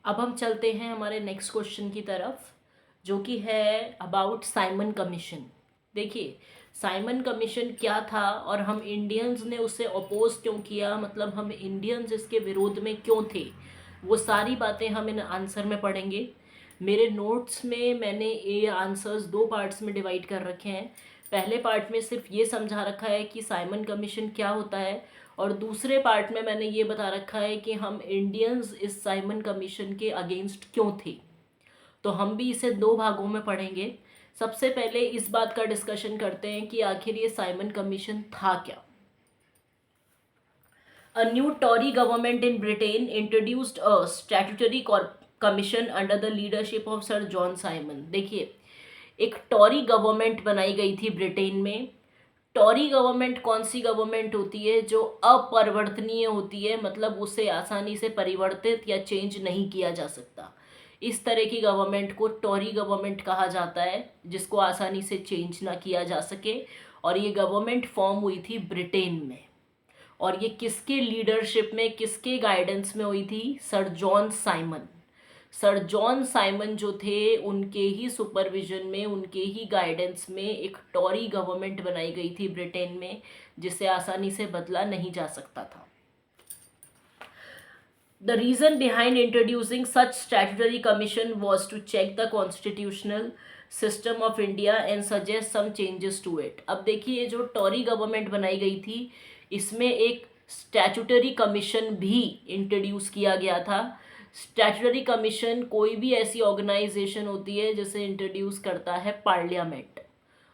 अब हम चलते हैं हमारे नेक्स्ट क्वेश्चन की तरफ, जो कि है अबाउट साइमन कमीशन। देखिए, साइमन कमीशन क्या था और हम इंडियंस ने उससे अपोज क्यों किया, मतलब हम इंडियंस इसके विरोध में क्यों थे, वो सारी बातें हम इन आंसर में पढ़ेंगे। मेरे नोट्स में मैंने ये आंसर्स दो पार्ट्स में डिवाइड कर रखे हैं। पहले पार्ट में सिर्फ ये समझा रखा है कि साइमन कमीशन क्या होता है, और दूसरे पार्ट में मैंने ये बता रखा है कि हम इंडियंस इस साइमन कमीशन के अगेंस्ट क्यों थे। तो हम भी इसे दो भागों में पढ़ेंगे। सबसे पहले इस बात का डिस्कशन करते हैं कि आखिर ये साइमन कमीशन था क्या। A new Tory government in Britain introduced a statutory commission under the leadership of Sir John Simon। देखिए, एक टॉरी गवर्नमेंट बनाई गई थी ब्रिटेन में। टॉरी गवर्नमेंट कौन सी गवर्नमेंट होती है? जो अपरिवर्तनीय होती है, मतलब उसे आसानी से परिवर्तित या चेंज नहीं किया जा सकता। इस तरह की गवर्नमेंट को टॉरी गवर्नमेंट कहा जाता है, जिसको आसानी से चेंज ना किया जा सके। और ये गवर्नमेंट फॉर्म हुई थी ब्रिटेन में। और ये किसके लीडरशिप में, किसके गाइडेंस में हुई थी? Sir John Simon. Sir John Simon जो थे, उनके ही सुपरविजन में, उनके ही गाइडेंस में एक टॉरी गवर्नमेंट बनाई गई थी ब्रिटेन में, जिसे आसानी से बदला नहीं जा सकता था। The reason behind introducing such statutory commission was to check the constitutional system of India and suggest some changes to it। अब देखिए, ये जो टॉरी गवर्नमेंट बनाई गई थी, इसमें एक स्टैट्यूटरी कमीशन भी इंट्रोड्यूस किया गया था। स्टैट्यूटरी कमीशन कोई भी ऐसी ऑर्गेनाइजेशन होती है जिसे इंट्रोड्यूस करता है पार्लियामेंट।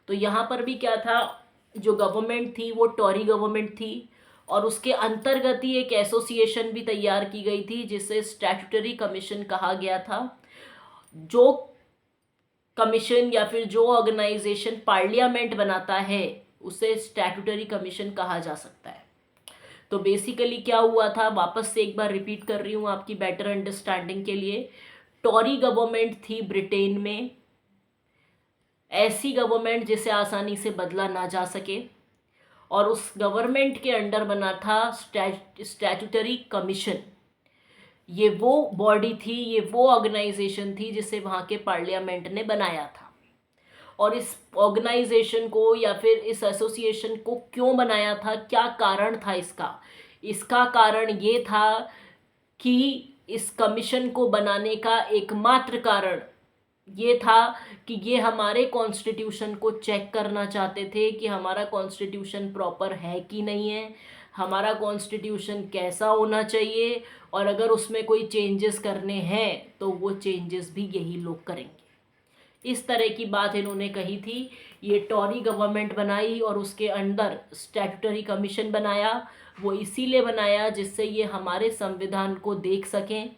तो यहाँ पर भी क्या था, जो गवर्नमेंट थी वो टॉरी गवर्नमेंट थी, और उसके अंतर्गत ही एक एसोसिएशन भी तैयार की गई थी जिसे स्टैट्यूटरी कमीशन कहा गया था। जो कमीशन या फिर जो ऑर्गेनाइजेशन पार्लियामेंट बनाता है, उसे स्टैट्यूटरी कमीशन कहा जा सकता है। तो बेसिकली क्या हुआ था, वापस से एक बार रिपीट कर रही हूँ आपकी बेटर अंडरस्टैंडिंग के लिए। टॉरी गवर्नमेंट थी ब्रिटेन में, ऐसी गवर्नमेंट जिसे आसानी से बदला ना जा सके, और उस गवर्नमेंट के अंडर बना था स्टैट्यूटरी कमीशन। ये वो बॉडी थी, ये वो ऑर्गेनाइजेशन थी जिसे वहाँ के पार्लियामेंट ने बनाया था। और इस ऑर्गेनाइजेशन को या फिर इस एसोसिएशन को क्यों बनाया था, क्या कारण था इसका? इसका कारण ये था कि इस कमीशन को बनाने का एकमात्र कारण ये था कि ये हमारे कॉन्स्टिट्यूशन को चेक करना चाहते थे कि हमारा कॉन्स्टिट्यूशन प्रॉपर है कि नहीं है, हमारा कॉन्स्टिट्यूशन कैसा होना चाहिए, और अगर उसमें कोई चेंजेस करने हैं तो वो चेंजेस भी यही लोग करेंगे। इस तरह की बात इन्होंने कही थी। ये टॉरी गवर्नमेंट बनाई और उसके अंदर स्टैट्यूटरी कमीशन बनाया। वो इसीलिए बनाया जिससे ये हमारे संविधान को देख सकें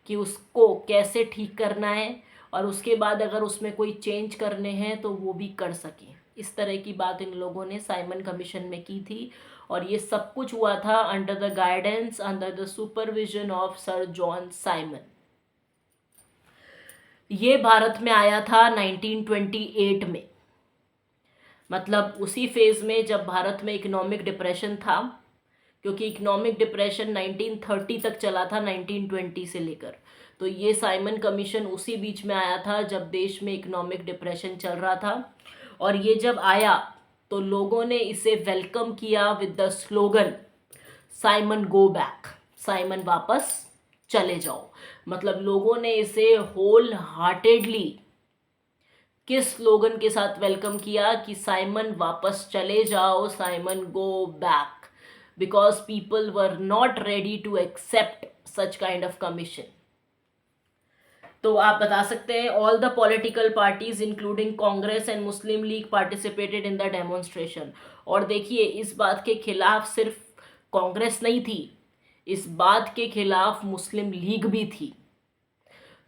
कि उसको कैसे ठीक करना है, और उसके बाद अगर उसमें कोई चेंज करने हैं तो वो भी कर सकें। इस तरह की बात इन लोगों ने साइमन कमीशन में की थी, और ये सब कुछ हुआ था under the guidance, under the supervision of sir John Simon. ये भारत में आया था 1928 में, मतलब उसी फेज़ में जब भारत में इकोनॉमिक डिप्रेशन था, क्योंकि इकोनॉमिक डिप्रेशन 1930 तक चला था, 1920 से लेकर। तो ये साइमन कमीशन उसी बीच में आया था जब देश में इकोनॉमिक डिप्रेशन चल रहा था। और ये जब आया तो लोगों ने इसे वेलकम किया with the slogan Simon go back, Simon वापस चले जाओ। मतलब लोगों ने इसे होल हार्टेडली किस स्लोगन के साथ वेलकम किया कि साइमन वापस चले जाओ, Simon go back, because people were not ready to accept such kind of commission. तो आप बता सकते हैं, all the political parties including Congress and Muslim League participated in the demonstration. और देखिए, इस बात के खिलाफ सिर्फ कांग्रेस नहीं थी, इस बात के खिलाफ मुस्लिम लीग भी थी।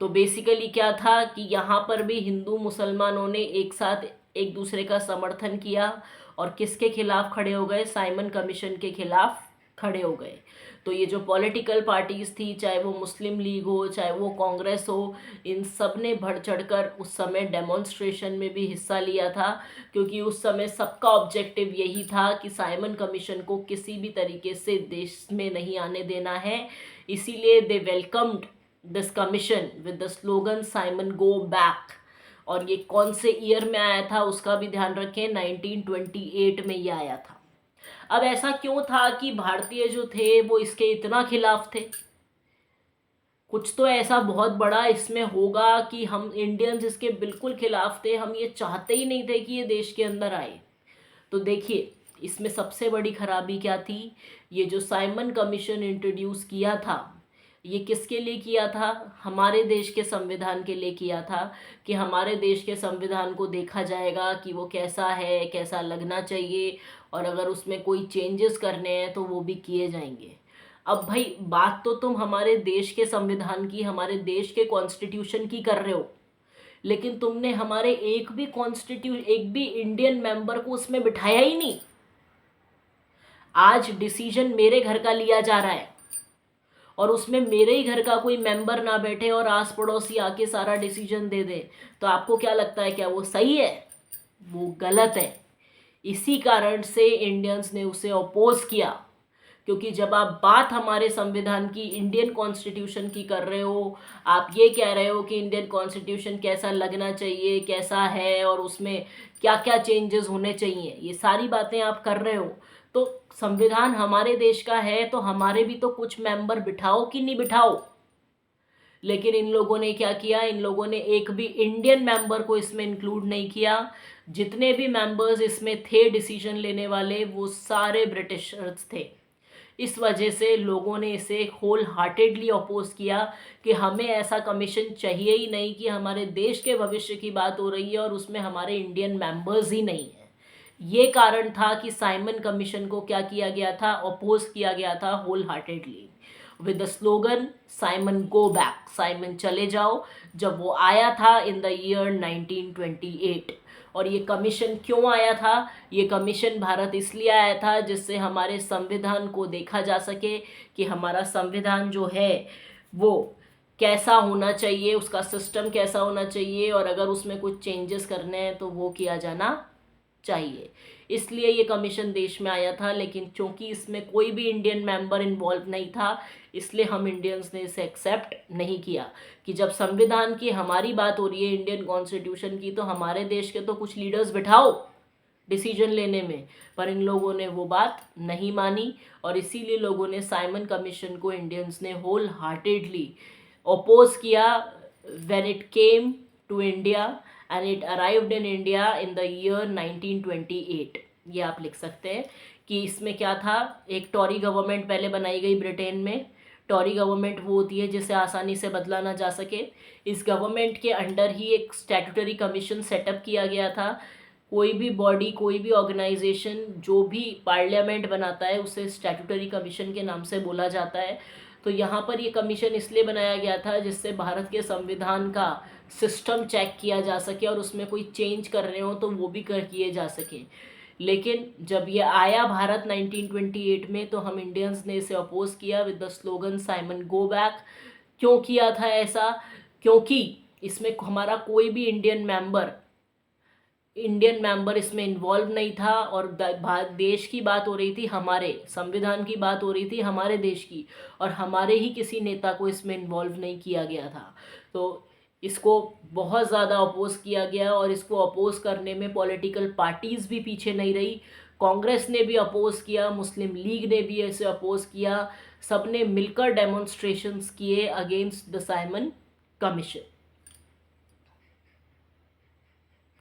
तो बेसिकली क्या था कि यहाँ पर भी हिंदू मुसलमानों ने एक साथ एक दूसरे का समर्थन किया, और किसके खिलाफ खड़े हो गए? साइमन कमीशन के खिलाफ खड़े हो गए। तो ये जो पॉलिटिकल पार्टीज थी, चाहे वो मुस्लिम लीग हो, चाहे वो कांग्रेस हो, इन सब ने बढ़ चढ़कर उस समय डेमोन्स्ट्रेशन में भी हिस्सा लिया था, क्योंकि उस समय सबका ऑब्जेक्टिव यही था कि साइमन कमीशन को किसी भी तरीके से देश में नहीं आने देना है। इसीलिए they welcomed this commission with the slogan Simon go back. और ये कौन से ईयर में आया था उसका भी ध्यान रखें, 1928 में ये आया था। अब ऐसा क्यों था कि भारतीय जो थे वो इसके इतना खिलाफ थे? कुछ तो ऐसा बहुत बड़ा इसमें होगा कि हम इंडियंस इसके बिल्कुल खिलाफ थे, हम ये चाहते ही नहीं थे कि ये देश के अंदर आए। तो देखिए इसमें सबसे बड़ी खराबी क्या थी, ये जो साइमन कमीशन इंट्रोड्यूस किया था, ये किसके लिए किया था? हमारे देश के संविधान के लिए किया था, कि हमारे देश के संविधान को देखा जाएगा कि वो कैसा है, कैसा लगना चाहिए, और अगर उसमें कोई चेंजेस करने हैं तो वो भी किए जाएंगे। अब भाई बात तो तुम हमारे देश के संविधान की, हमारे देश के कॉन्स्टिट्यूशन की कर रहे हो, लेकिन तुमने हमारे एक भी इंडियन मेंबर को उसमें बिठाया ही नहीं। आज डिसीजन मेरे घर का लिया जा रहा है और उसमें मेरे ही घर का कोई मेंबर ना बैठे और आस पड़ोसी आके सारा डिसीजन दे दे, तो आपको क्या लगता है, क्या वो सही है? वो गलत है। इसी कारण से इंडियंस ने उसे अपोज किया, क्योंकि जब आप बात हमारे संविधान की, इंडियन कॉन्स्टिट्यूशन की कर रहे हो, आप ये कह रहे हो कि इंडियन कॉन्स्टिट्यूशन कैसा लगना चाहिए, कैसा है, और उसमें क्या क्या चेंजेस होने चाहिए, ये सारी बातें आप कर रहे हो, तो संविधान हमारे देश का है तो हमारे भी तो कुछ मेंबर बिठाओ कि नहीं बिठाओ। लेकिन इन लोगों ने क्या किया, इन लोगों ने एक भी इंडियन मेंबर को इसमें इंक्लूड नहीं किया। जितने भी मेंबर्स इसमें थे डिसीजन लेने वाले, वो सारे ब्रिटिशर्स थे। इस वजह से लोगों ने इसे होल हार्टेडली अपोज किया कि हमें ऐसा कमीशन चाहिए ही नहीं, कि हमारे देश के भविष्य की बात हो रही है और उसमें हमारे इंडियन मेंबर्स ही नहीं है। ये कारण था कि साइमन कमीशन को क्या किया गया था, अपोज किया गया था whole heartedly with the slogan Simon go back, Simon चले जाओ, जब वो आया था इन द ईयर 1928। और ये कमीशन क्यों आया था? ये कमीशन भारत इसलिए आया था जिससे हमारे संविधान को देखा जा सके कि हमारा संविधान जो है वो कैसा होना चाहिए, उसका सिस्टम कैसा होना चाहिए, और अगर उसमें कुछ चेंजेस करने हैं तो वो किया जाना चाहिए। इसलिए ये कमीशन देश में आया था, लेकिन चूंकि इसमें कोई भी इंडियन मेंबर इन्वॉल्व नहीं था, इसलिए हम इंडियंस ने इसे एक्सेप्ट नहीं किया कि जब संविधान की हमारी बात हो रही है, इंडियन कॉन्स्टिट्यूशन की, तो हमारे देश के तो कुछ लीडर्स बिठाओ डिसीजन लेने में। पर इन लोगों ने वो बात नहीं मानी, और इसीलिए लोगों ने साइमन कमीशन को, इंडियंस ने होल हार्टेडली ओपोज किया when it came to India, and it arrived in India in the year 1928। ये आप लिख सकते हैं कि इसमें क्या था, एक टॉरी गवर्नमेंट पहले बनाई गई ब्रिटेन में। टॉरी गवर्नमेंट वो होती है जिसे आसानी से बदला ना जा सके। इस गवर्नमेंट के अंडर ही एक स्टैट्यूटरी कमीशन सेटअप किया गया था। कोई भी बॉडी, कोई भी ऑर्गेनाइजेशन जो भी पार्लियामेंट बनाता है उसे स्टैट्यूटरी कमीशन के नाम से बोला जाता है। तो यहाँ पर ये कमीशन इसलिए बनाया गया था जिससे भारत के संविधान का सिस्टम चेक किया जा सके और उसमें कोई चेंज कर रहे हो तो वो भी कर किए जा सके। लेकिन जब ये आया भारत 1928 में, तो हम इंडियंस ने इसे अपोज किया with the slogan Simon go back. क्यों किया था ऐसा? क्योंकि इसमें हमारा कोई भी इंडियन मेंबर इसमें इन्वॉल्व नहीं था, और देश की बात हो रही थी, हमारे संविधान की बात हो रही थी हमारे देश की, और हमारे ही किसी नेता को इसमें इन्वॉल्व नहीं किया गया था। तो इसको बहुत ज़्यादा अपोज किया गया, और इसको अपोज करने में पॉलिटिकल पार्टीज़ भी पीछे नहीं रही। कांग्रेस ने भी अपोज किया, मुस्लिम लीग ने भी इसे अपोज किया, सब ने मिलकर डेमोन्स्ट्रेशंस किए अगेंस्ट द साइमन कमीशन।